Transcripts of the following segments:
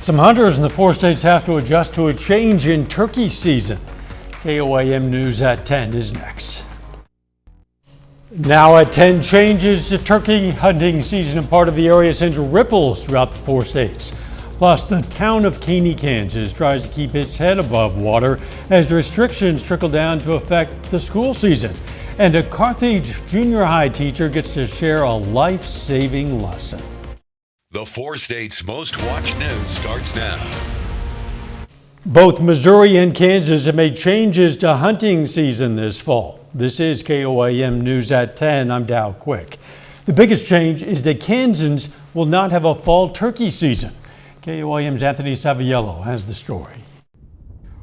Some hunters in the 4 states have to adjust to a change in turkey season. KOAM News at 10 is next. Now at 10, changes to turkey hunting season in part of the area sends ripples throughout the 4 states. Plus, the town of Caney, Kansas tries to keep its head above water as restrictions trickle down to affect the school season. And a Carthage junior high teacher gets to share a life-saving lesson. The 4 states' most watched news starts now. Both Missouri and Kansas have made changes to hunting season this fall. This is KOAM News at 10. I'm Dow Quick. The biggest change is that Kansans will not have a fall turkey season. KOAM's Anthony Saviello has the story.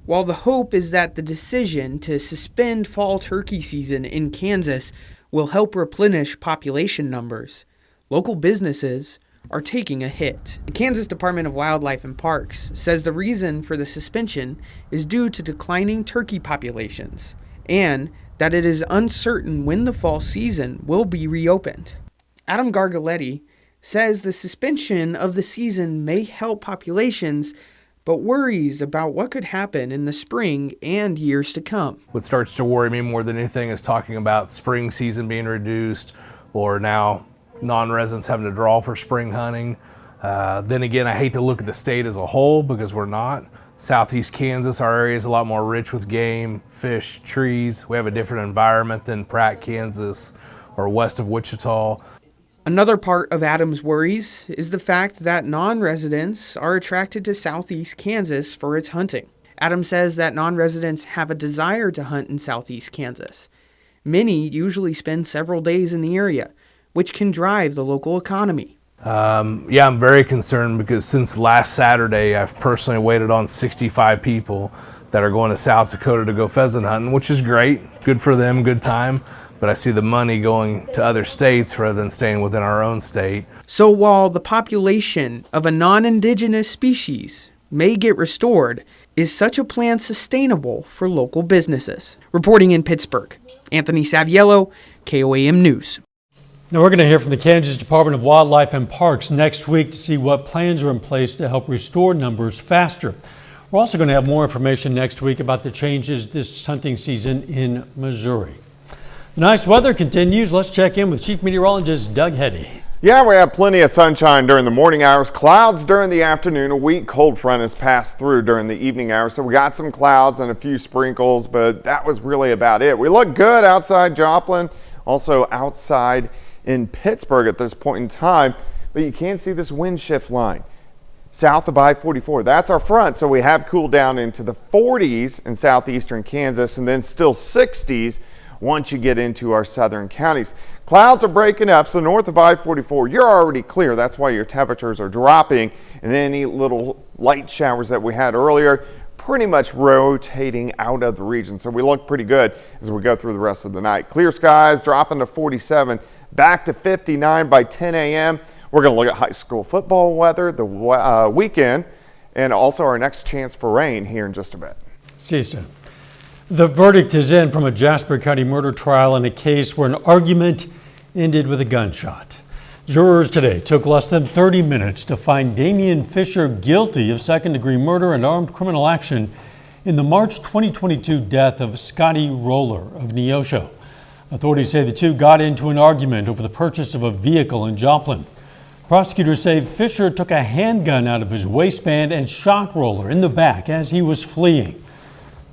While the hope is that the decision to suspend fall turkey season in Kansas will help replenish population numbers, local businesses are taking a hit. The Kansas Department of Wildlife and Parks says the reason for the suspension is due to declining turkey populations and that it is uncertain when the fall season will be reopened. Adam Gargaletti says the suspension of the season may help populations, but worries about what could happen in the spring and years to come. What starts to worry me more than anything is talking about spring season being reduced, or now non-residents having to draw for spring hunting. Then again, I hate to look at the state as a whole because we're not. Southeast Kansas, our area is a lot more rich with game, fish, trees. We have a different environment than Pratt, Kansas, or west of Wichita. Another part of Adam's worries is the fact that non-residents are attracted to Southeast Kansas for its hunting. Adam says that non-residents have a desire to hunt in Southeast Kansas. Many usually spend several days in the area, which can drive the local economy. I'm very concerned because since last Saturday, I've personally waited on 65 people that are going to South Dakota to go pheasant hunting, which is great. Good for them, good time. But I see the money going to other states rather than staying within our own state. So while the population of a non-indigenous species may get restored, is such a plan sustainable for local businesses? Reporting in Pittsburgh, Anthony Saviello, KOAM News. Now we're going to hear from the Kansas Department of Wildlife and Parks next week to see what plans are in place to help restore numbers faster. We're also going to have more information next week about the changes this hunting season in Missouri. The nice weather continues. Let's check in with Chief Meteorologist Doug Heddy. Yeah, we have plenty of sunshine during the morning hours, clouds during the afternoon. A weak cold front has passed through during the evening hours, so we got some clouds and a few sprinkles, but that was really about it. We look good outside Joplin, also outside in Pittsburgh at this point in time, but you can see this wind shift line south of I-44. That's our front, so we have cooled down into the 40s in southeastern Kansas and then still 60s once you get into our southern counties. Clouds are breaking up, so north of I-44, you're already clear. That's why your temperatures are dropping, and any little light showers that we had earlier pretty much rotating out of the region. So we look pretty good as we go through the rest of the night. Clear skies dropping to 47, back to 59 by 10 a.m. We're going to look at high school football weather, the weekend, and also our next chance for rain here in just a bit. See you soon. The verdict is in from a Jasper County murder trial in a case where an argument ended with a gunshot. Jurors today took less than 30 minutes to find Damian Fisher guilty of second-degree murder and armed criminal action in the March 2022 death of Scotty Roller of Neosho. Authorities say the two got into an argument over the purchase of a vehicle in Joplin. Prosecutors say Fisher took a handgun out of his waistband and shot Roller in the back as he was fleeing.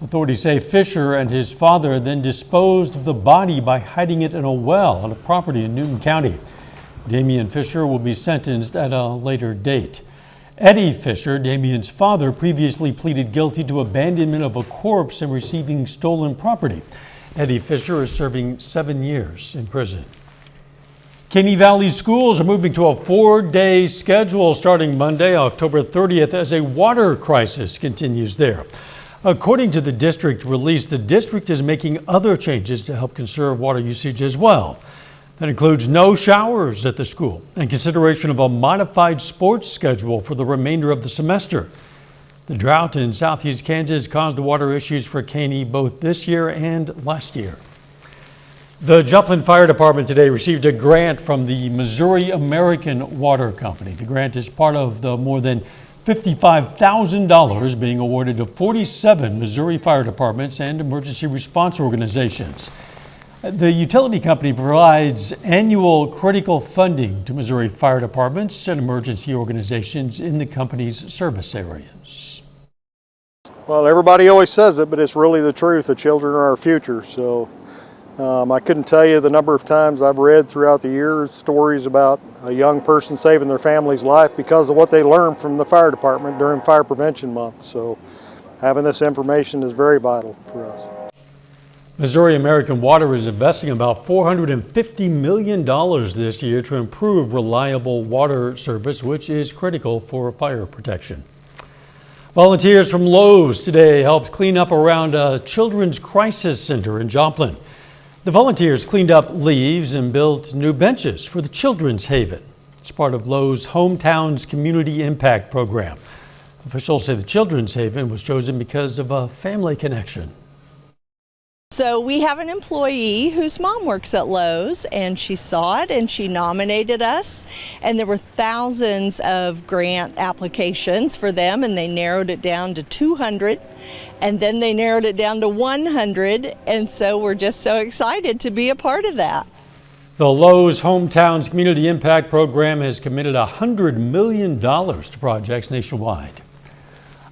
Authorities say Fisher and his father then disposed of the body by hiding it in a well on a property in Newton County. Damian Fisher will be sentenced at a later date. Eddie Fisher, Damian's father, previously pleaded guilty to abandonment of a corpse and receiving stolen property. Eddie Fisher is serving 7 years in prison. Caney Valley schools are moving to a 4-day schedule starting Monday, October 30th, as a water crisis continues there. According to the district release, the district is making other changes to help conserve water usage as well. That includes no showers at the school and consideration of a modified sports schedule for the remainder of the semester. The drought in southeast Kansas caused water issues for Caney both this year and last year. The Joplin Fire Department today received a grant from the Missouri American Water Company. The grant is part of the more than $55,000 being awarded to 47 Missouri fire departments and emergency response organizations. The utility company provides annual critical funding to Missouri fire departments and emergency organizations in the company's service areas. Well, everybody always says it, but it's really the truth. The children are our future. So I couldn't tell you the number of times I've read throughout the years stories about a young person saving their family's life because of what they learned from the fire department during Fire Prevention Month. So having this information is very vital for us. Missouri American Water is investing about $450 million this year to improve reliable water service, which is critical for fire protection. Volunteers from Lowe's today helped clean up around a children's crisis center in Joplin. The volunteers cleaned up leaves and built new benches for the Children's Haven. It's part of Lowe's Hometown's Community Impact Program. Officials say the Children's Haven was chosen because of a family connection. So we have an employee whose mom works at Lowe's, and she saw it and she nominated us, and there were thousands of grant applications for them, and they narrowed it down to 200, and then they narrowed it down to 100, and so we're just so excited to be a part of that. The Lowe's Hometowns Community Impact Program has committed $100 million to projects nationwide.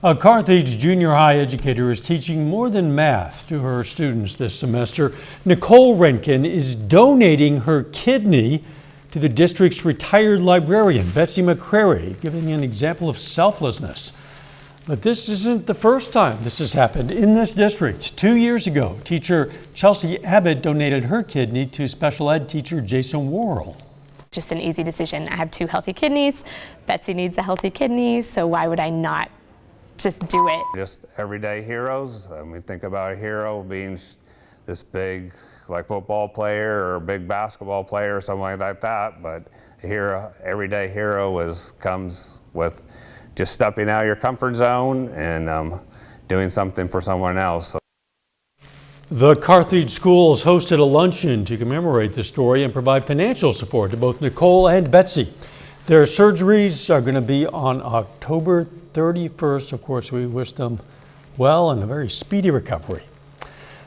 A Carthage junior high educator is teaching more than math to her students this semester. Nicole Renkin is donating her kidney to the district's retired librarian, Betsy McCrary, giving an example of selflessness. But this isn't the first time this has happened in this district. 2 years ago, teacher Chelsea Abbott donated her kidney to special ed teacher Jason Worrell. Just an easy decision. I have 2 healthy kidneys. Betsy needs a healthy kidney, so why would I not just do it? Just everyday heroes. We think about a hero being this big, like football player or a big basketball player or something like that. But a hero, everyday hero comes with just stepping out of your comfort zone and doing something for someone else. The Carthage schools hosted a luncheon to commemorate the story and provide financial support to both Nicole and Betsy. Their surgeries are going to be on October 31st. Of course, we wish them well and a very speedy recovery.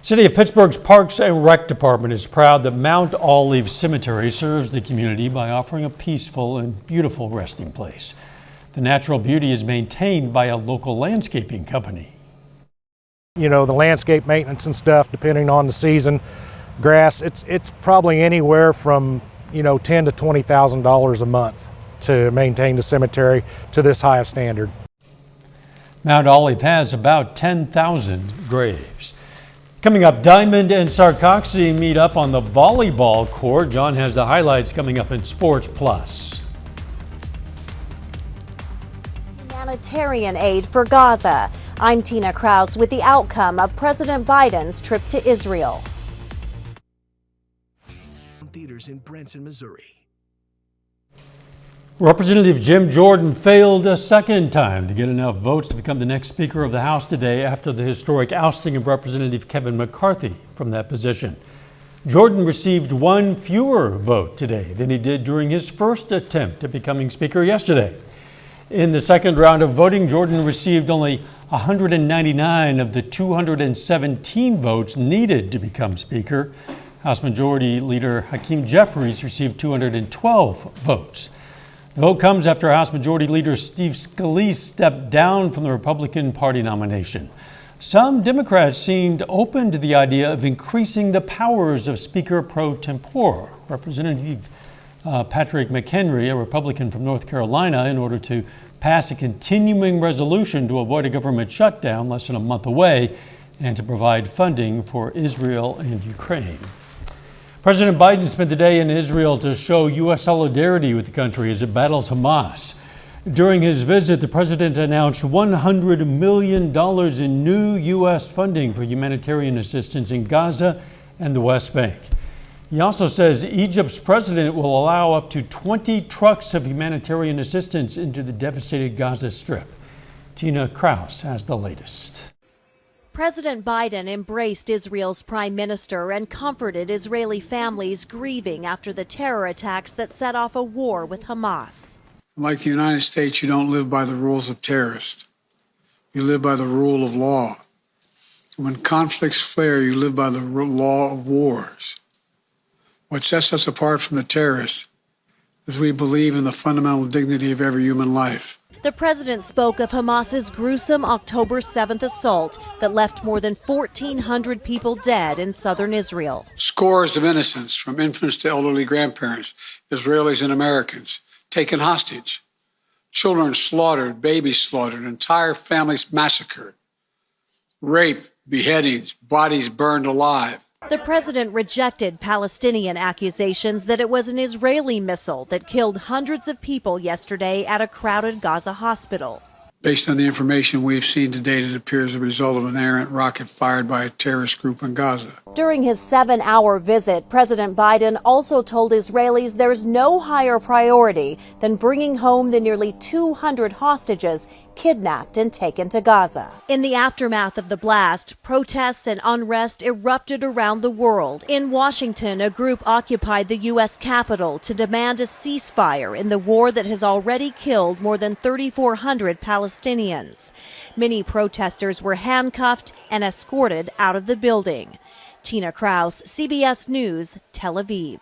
City of Pittsburgh's Parks and Rec Department is proud that Mount Olive Cemetery serves the community by offering a peaceful and beautiful resting place. The natural beauty is maintained by a local landscaping company. You know, the landscape maintenance and stuff, depending on the season, grass, it's probably anywhere from, $10,000 to $20,000 a month to maintain the cemetery to this high of standard. Mount Olive has about 10,000 graves. Coming up, Diamond and Sarcoxy meet up on the volleyball court. John has the highlights coming up in Sports Plus. Humanitarian aid for Gaza. I'm Tina Kraus with the outcome of President Biden's trip to Israel. Theaters in Branson, Missouri. Representative Jim Jordan failed a second time to get enough votes to become the next Speaker of the House today after the historic ousting of Representative Kevin McCarthy from that position. Jordan received one fewer vote today than he did during his first attempt at becoming Speaker yesterday. In the second round of voting, Jordan received only 199 of the 217 votes needed to become Speaker. House Majority Leader Hakeem Jeffries received 212 votes. The vote comes after House Majority Leader Steve Scalise stepped down from the Republican Party nomination. Some Democrats seemed open to the idea of increasing the powers of Speaker pro tempore. Representative Patrick McHenry, a Republican from North Carolina, in order to pass a continuing resolution to avoid a government shutdown less than a month away and to provide funding for Israel and Ukraine. President Biden spent the day in Israel to show U.S. solidarity with the country as it battles Hamas. During his visit, the president announced $100 million in new U.S. funding for humanitarian assistance in Gaza and the West Bank. He also says Egypt's president will allow up to 20 trucks of humanitarian assistance into the devastated Gaza Strip. Tina Kraus has the latest. President Biden embraced Israel's prime minister and comforted Israeli families grieving after the terror attacks that set off a war with Hamas. Like the United States, you don't live by the rules of terrorists. You live by the rule of law. When conflicts flare, you live by the law of wars. What sets us apart from the terrorists is we believe in the fundamental dignity of every human life. The president spoke of Hamas's gruesome October 7th assault that left more than 1,400 people dead in southern Israel. Scores of innocents, from infants to elderly grandparents, Israelis and Americans, taken hostage. Children slaughtered, babies slaughtered, entire families massacred. Rape, beheadings, bodies burned alive. The president rejected Palestinian accusations that it was an Israeli missile that killed hundreds of people yesterday at a crowded Gaza hospital. Based on the information we've seen to date, it appears the result of an errant rocket fired by a terrorist group in Gaza. During his 7-hour visit, President Biden also told Israelis there's no higher priority than bringing home the nearly 200 hostages kidnapped and taken to Gaza. In the aftermath of the blast, protests and unrest erupted around the world. In Washington, a group occupied the U.S. Capitol to demand a ceasefire in the war that has already killed more than 3,400 Palestinians. Many protesters were handcuffed and escorted out of the building. Tina Kraus, CBS News, Tel Aviv.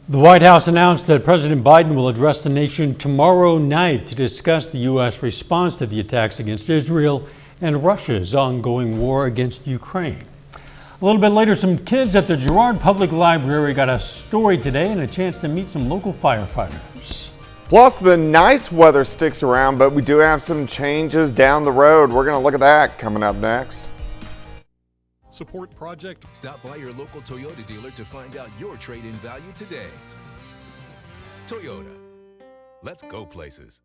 The White House announced that President Biden will address the nation tomorrow night to discuss the U.S. response to the attacks against Israel and Russia's ongoing war against Ukraine. A little bit later, some kids at the Girard Public Library got a story today and a chance to meet some local firefighters. Plus, the nice weather sticks around, but we do have some changes down the road. We're going to look at that coming up next. Support project. Stop by your local Toyota dealer to find out your trade-in value today. Toyota. Let's go places.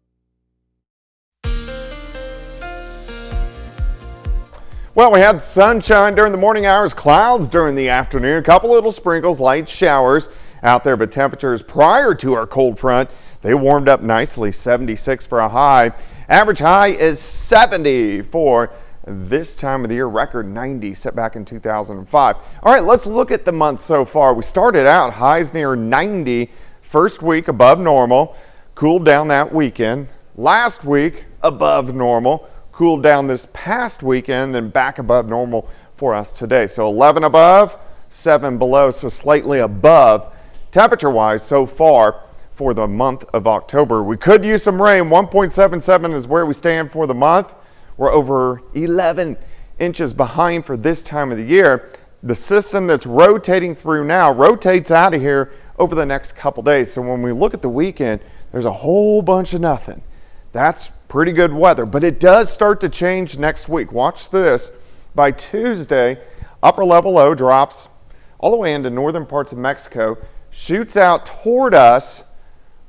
Well, we had sunshine during the morning hours, clouds during the afternoon, a couple little sprinkles, light showers out there, but temperatures prior to our cold front, they warmed up nicely, 76 for a high. Average high is 70 for this time of the year, record 90 set back in 2005. All right, let's look at the month so far. We started out highs near 90, first week above normal, cooled down that weekend. Last week above normal, cooled down this past weekend, then back above normal for us today. So 11 above, 7 below, so slightly above temperature-wise so far for the month of October. We could use some rain. 1.77 is where we stand for the month. We're over 11 inches behind for this time of the year. The system that's rotating through now rotates out of here over the next couple days. So when we look at the weekend, there's a whole bunch of nothing. That's pretty good weather, but it does start to change next week. Watch this. By Tuesday, upper level low drops all the way into northern parts of Mexico, shoots out toward us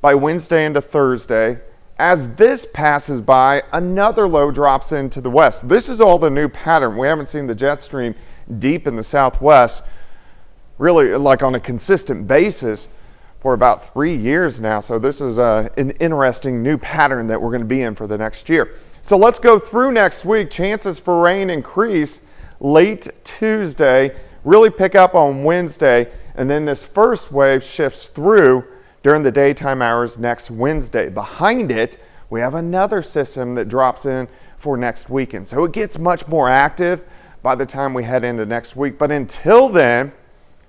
by Wednesday into Thursday. As this passes by, another low drops into the west. This is all the new pattern. We haven't seen the jet stream deep in the southwest, really like on a consistent basis for about 3 years now. So this is an interesting new pattern that we're going to be in for the next year. So let's go through next week. Chances for rain increase late Tuesday, really pick up on Wednesday, and then this first wave shifts through during the daytime hours next Wednesday. Behind it, we have another system that drops in for next weekend. So it gets much more active by the time we head into next week. But until then,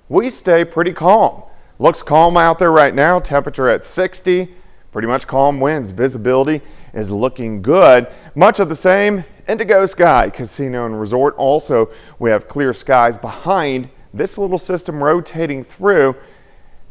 we stay pretty calm. Looks calm out there right now. Temperature at 60, pretty much calm winds. Visibility is looking good. Much of the same indigo sky. Casino and resort. Also, we have clear skies behind this little system rotating through.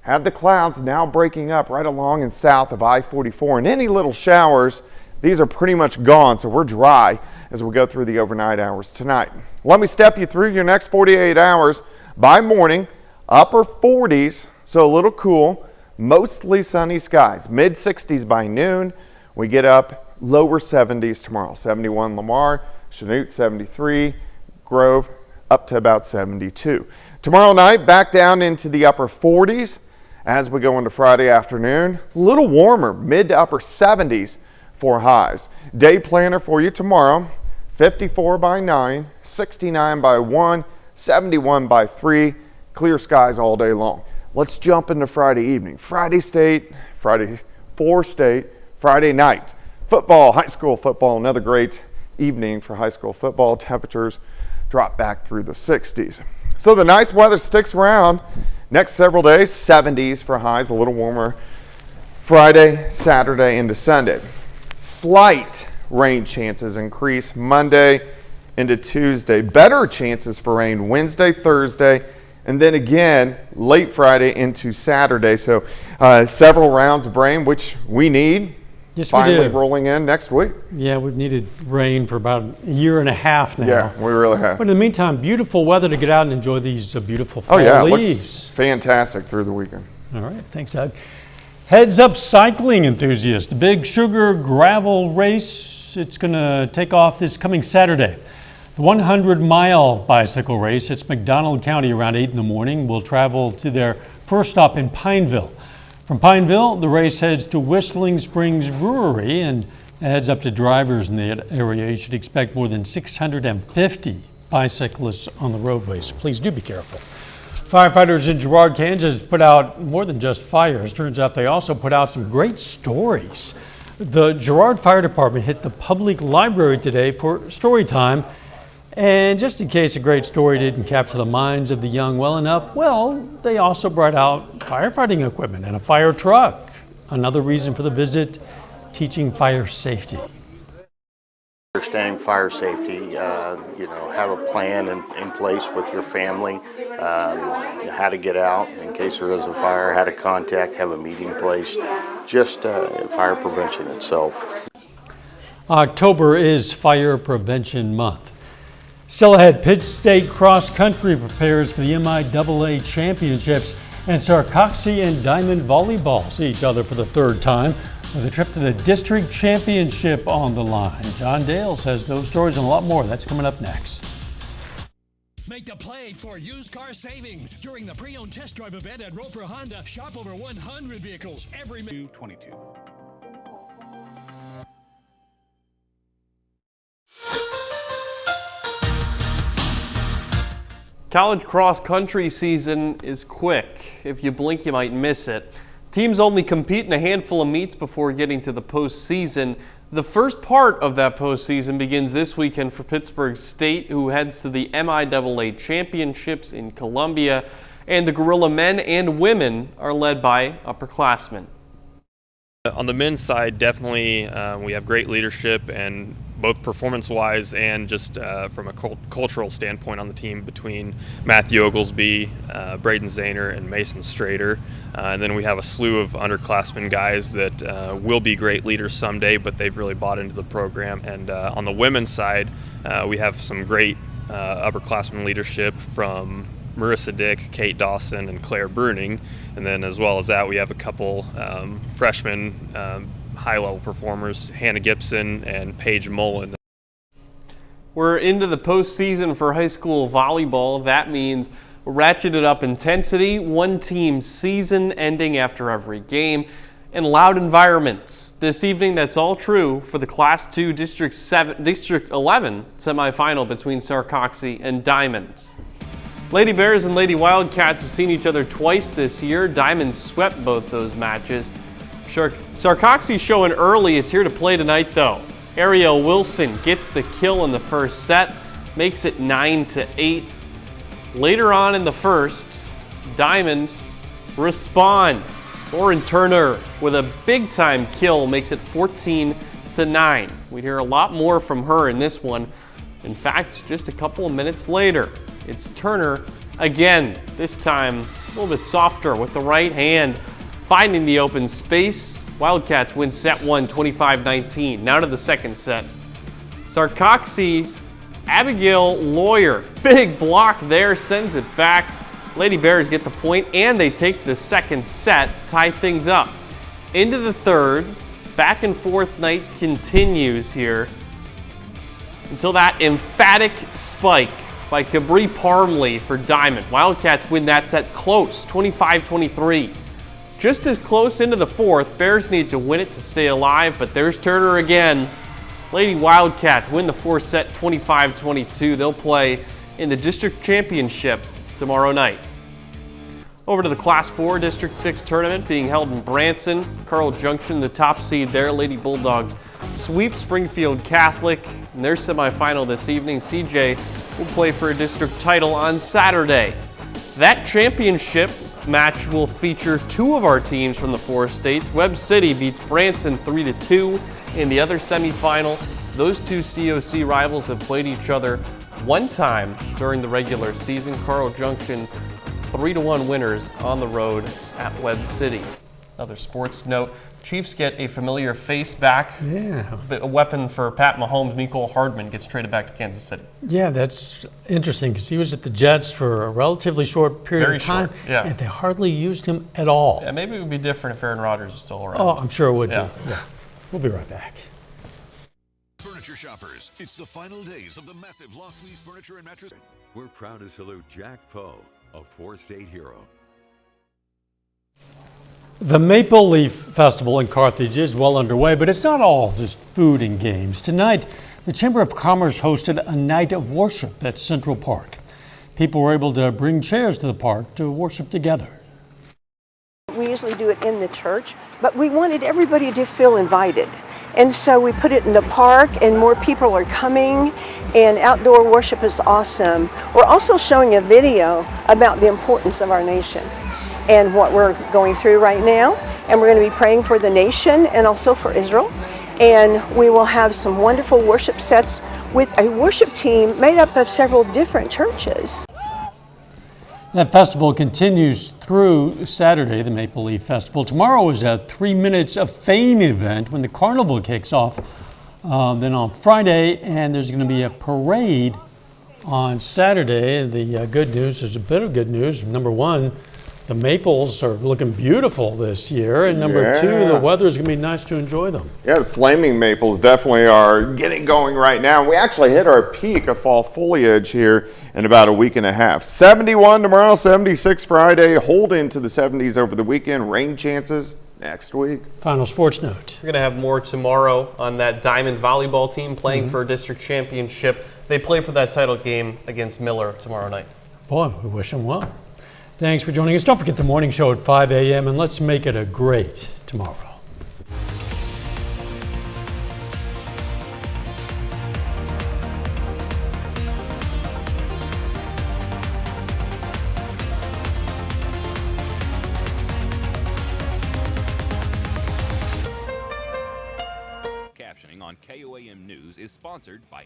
Had the clouds now breaking up right along and south of I-44, and any little showers, these are pretty much gone, so we're dry as we go through the overnight hours tonight. Let me step you through your next 48 hours. By morning, upper 40s, so a little cool, mostly sunny skies. Mid 60s by noon. We get up lower 70s tomorrow. 71 Lamar, Chanute 73, Grove up to about 72. Tomorrow night, back down into the upper 40s. As we go into Friday afternoon, a little warmer, mid to upper 70s for highs. Day planner for you tomorrow, 54 by 9, 69 by 1, 71 by 3, clear skies all day long. Let's jump into Friday evening. Friday state, Friday 4 state, Friday night, football, high school football, another great evening for high school football. Temperatures drop back through the 60s. So the nice weather sticks around next several days, 70s for highs, a little warmer Friday, Saturday into Sunday. Slight rain chances increase Monday into Tuesday. Better chances for rain Wednesday, Thursday, and then again late Friday into Saturday. So several rounds of rain, which we need. Yes, finally we do. Rolling in next week. Yeah, we've needed rain for about a year and a half now. Yeah, we really have. But in the meantime, beautiful weather to get out and enjoy these beautiful fall Oh yeah, it leaves. looks fantastic through the weekend. All right, thanks, Doug. Heads up, cycling enthusiasts. The Big Sugar Gravel Race, it's going to take off this coming Saturday. The 100-mile bicycle race, it's McDonald County around 8 in the morning. Will travel to their first stop in Pineville. From Pineville, the race heads to Whistling Springs Brewery and heads up to drivers in the area. You should expect more than 650 bicyclists on the roadways, so please do be careful. Firefighters in Girard, Kansas put out more than just fires. Turns out they also put out some great stories. The Girard Fire Department hit the public library today for story time. And just in case a great story didn't capture the minds of the young well enough, well, they also brought out firefighting equipment and a fire truck. Another reason for the visit, teaching fire safety. Understanding fire safety, have a plan in place with your family, how to get out in case there is a fire, how to contact, have a meeting place, just fire prevention itself. October is Fire Prevention Month. Still ahead, Pitt State Cross Country prepares for the MIAA Championships, and Sarcoxy and Diamond Volleyball see each other for the third time with a trip to the district championship on the line. John Dales has those stories and a lot more. That's coming up next. Make the play for used car savings during the pre-owned test drive event at Roper Honda. Shop over 100 vehicles every 22. College cross-country season is quick. If you blink, you might miss it. Teams only compete in a handful of meets before getting to the postseason. The first part of that postseason begins this weekend for Pittsburgh State, who heads to the MIAA Championships in Columbia, and the Gorilla men and women are led by upperclassmen. On the men's side, definitely we have great leadership, and both performance-wise and just from a cultural standpoint on the team between Matthew Oglesby, Braden Zahner, and Mason Strader. And then we have a slew of underclassmen guys that will be great leaders someday, but they've really bought into the program. And on the women's side, we have some great upperclassmen leadership from Marissa Dick, Kate Dawson, and Claire Bruning. And then as well as that, we have a couple freshmen high-level performers, Hannah Gibson and Paige Mullen. We're into the postseason for high school volleyball. That means ratcheted up intensity, one team season ending after every game, and loud environments. This evening, that's all true for the Class 2 District 11 semifinal between Sarcoxy and Diamond. Lady Bears and Lady Wildcats have seen each other twice this year. Diamond swept both those matches. Sarcoxy showing early. It's here to play tonight, though. Ariel Wilson gets the kill in the first set, makes it 9-8. Later on in the first, Diamond responds. Lauren Turner with a big-time kill makes it 14-9. We'd hear a lot more from her in this one. In fact, just a couple of minutes later, it's Turner again, this time a little bit softer with the right hand, finding the open space. Wildcats win set 1, 25-19. Now to the second set. Sarcoxy's Abigail Lawyer, big block there, sends it back. Lady Bears get the point, and they take the second set, tie things up. Into the third, back and forth night continues here until that emphatic spike by Cabri Parmley for Diamond. Wildcats win that set close, 25-23. Just as close into the fourth, Bears need to win it to stay alive, but there's Turner again. Lady Wildcats win the fourth set, 25-22. They'll play in the district championship tomorrow night. Over to the Class 4 District 6 tournament being held in Branson. Carl Junction, the top seed there. Lady Bulldogs sweep Springfield Catholic in their semifinal this evening. CJ will play for a district title on Saturday. That championship match will feature two of our teams from the 4 states. Webb City beats Branson 3-2 in the other semifinal. Those two COC rivals have played each other one time during the regular season. Carl Junction 3-1 winners on the road at Webb City. Another sports note, Chiefs get a familiar face back. Yeah. A weapon for Pat Mahomes, Mecole Hardman gets traded back to Kansas City. Yeah, that's interesting because he was at the Jets for a relatively short period Very of time. short, yeah. And they hardly used him at all. Yeah, maybe it would be different if Aaron Rodgers was still around. Oh, I'm sure it would Yeah. be. Yeah. We'll be right back. Furniture shoppers, it's the final days of the massive Lost Lease Furniture and Mattress. We're proud to salute Jack Poe, a 4-state hero. The Maple Leaf Festival in Carthage is well underway, but it's not all just food and games. Tonight, the Chamber of Commerce hosted a night of worship at Central Park. People were able to bring chairs to the park to worship together. We usually do it in the church, but we wanted everybody to feel invited. And so we put it in the park, and more people are coming, and outdoor worship is awesome. We're also showing a video about the importance of our nation and what we're going through right now. And we're going to be praying for the nation and also for Israel. And we will have some wonderful worship sets with a worship team made up of several different churches. That festival continues through Saturday, the Maple Leaf Festival. Tomorrow is a 3 Minutes of Fame event when the carnival kicks off. Then on Friday, and there's going to be a parade on Saturday. The good news, there's a bit of good news. Number one, the maples are looking beautiful this year. And number two, the weather is going to be nice to enjoy them. Yeah, the flaming maples definitely are getting going right now. We actually hit our peak of fall foliage here in about a week and a half. 71 tomorrow, 76 Friday, hold into the 70s over the weekend. Rain chances next week. Final sports note. We're going to have more tomorrow on that Diamond volleyball team playing for a district championship. They play for that title game against Miller tomorrow night. Boy, we wish them well. Thanks for joining us. Don't forget the morning show at 5 a.m. and let's make it a great tomorrow. Captioning on KOAM News is sponsored by